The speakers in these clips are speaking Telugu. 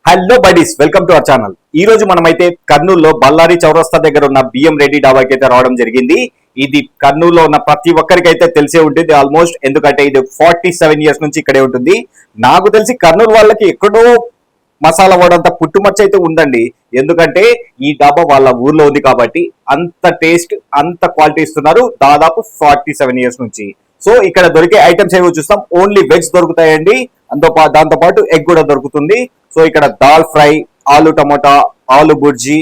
Hello buddies, welcome to our channel. ఈ రోజు మనమైతే కర్నూలులో బళ్ళారి చౌరస్తా దగ్గర ఉన్న బిఎం రెడ్డి డాబాకి అయితే రావడం జరిగింది. ఇది కర్నూలులో ఉన్న ప్రతి ఒక్కరికి అయితే తెలిసే ఉంటుంది ఆల్మోస్ట్, ఎందుకంటే ఇది 47 years నుంచి ఇక్కడే ఉంటుంది. నాకు తెలిసి కర్నూలు వాళ్ళకి ఎక్కడో మసాలా వాడంత పుట్టుమచ్చ అయితే ఉందండి, ఎందుకంటే ఈ డాబా వాళ్ళ ఊర్లో ఉంది కాబట్టి అంత టేస్ట్ అంత క్వాలిటీ ఇస్తున్నారు దాదాపు 47 years నుంచి. సో ఇక్కడ దొరికే ఐటమ్స్ ఏవో చూస్తాం. ఓన్లీ వెజ్ దొరుకుతాయండి, దాంతో పాటు ఎగ్ కూడా దొరుకుతుంది. సో ఇక్కడ dal fry, aloo tomato, aloo bhurji,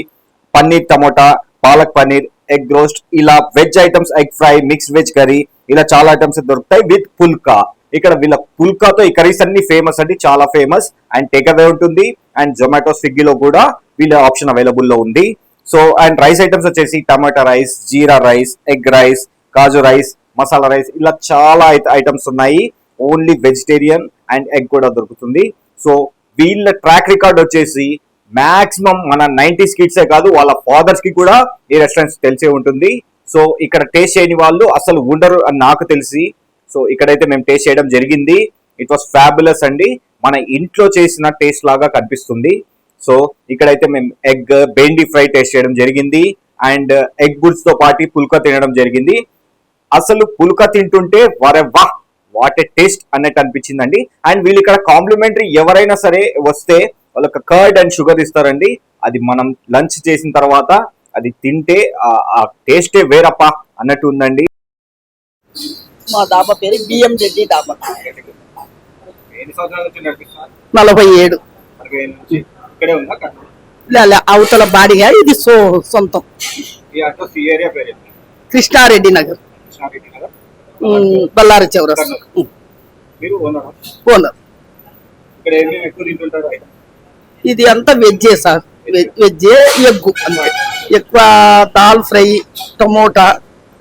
paneer tomato, palak paneer, egg roast, ఇలా veg items, egg fry, mixed veg curry, ఇలా చాలా ఐటమ్స్ దొరుకుతాయి విత్ పుల్కా. ఇక్కడ వీళ్ళ పుల్కాతో ఈ కర్రీస్ అన్ని ఫేమస్ అండి, చాలా ఫేమస్. అండ్ టేక్ అవే ఉంటుంది, అండ్ జొమాటో, స్విగ్గీలో కూడా వీళ్ళ ఆప్షన్ అవైలబుల్ లో ఉంది. సో అండ్ రైస్ ఐటమ్స్ వచ్చేసి టమాటా రైస్, జీరా రైస్, ఎగ్ రైస్, కాజు రైస్, మసాలా రైస్, ఇలా చాలా ఐటమ్స్ ఉన్నాయి. ఓన్లీ వెజిటేరియన్ అండ్ ఎగ్ కూడా దొరుకుతుంది. సో వీళ్ళ ట్రాక్ రికార్డ్ వచ్చేసి మాక్సిమం మన 90s కిడ్సే కాదు, వాళ్ళ ఫాదర్స్ కి కూడా ఈ రెస్టారెంట్స్ తెలిసే ఉంటుంది. సో ఇక్కడ టేస్ట్ చేయని వాళ్ళు అసలు ఉండరు అని నాకు తెలిసి. సో ఇక్కడైతే మేము టేస్ట్ చేయడం జరిగింది. ఇట్ వాస్ ఫ్యాబులస్ అండి, మన ఇంట్లో చేసిన టేస్ట్ లాగా కనిపిస్తుంది. సో ఇక్కడైతే మేము ఎగ్ బెండి ఫ్రై టేస్ట్ చేయడం జరిగింది, అండ్ ఎగ్ బుల్స్ తో పాటు పుల్కా తినడం జరిగింది. అసలు పుల్కా తింటుంటే వా వాట్ ఏ టేస్ట్ అన్నట్టు అనిపించిందండి. అండ్ వీళ్ళు ఇక్కడ కాంప్లిమెంటరీ ఎవరైనా సరే వస్తే వాళ్ళకి కర్డ్ అండ్ షుగర్ ఇస్తారండి. అది మనం లంచ్ చేసిన తర్వాత అది తింటే ఆ టేస్టే వేరప్పా అన్నట్టు ఉందండి. మా డాబా పేరు బిఎం రెడ్డి డాబా. 47. అవతల బాడిగా, ఇది సొంతం. కృష్ణారెడ్డి నగర్, బళ్ళారి చౌరస్తా. ఓనర్. ఇది అంతా వెజ్జే సార్, వెజ్జే. ఎగ్గు అంతే ఎక్కువ. Dal fry, tomato,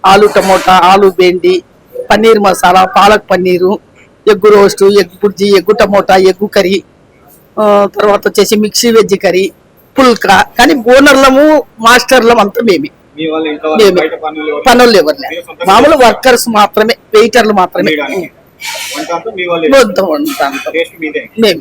aloo tomato, aloo bhindi, paneer masala, palak paneer, egg roast, egg bhurji, egg tomato, egg curry, తర్వాత వచ్చేసి మిక్సీ వెజ్ కర్రీ, పుల్కా. కానీ ఓనర్లము మాస్టర్లం అంతా మేమే. పనులు ఎవరు లేదు, మామూలు వర్కర్స్ మాత్రమే, వెయిటర్లు మాత్రమే. మొత్తం మేము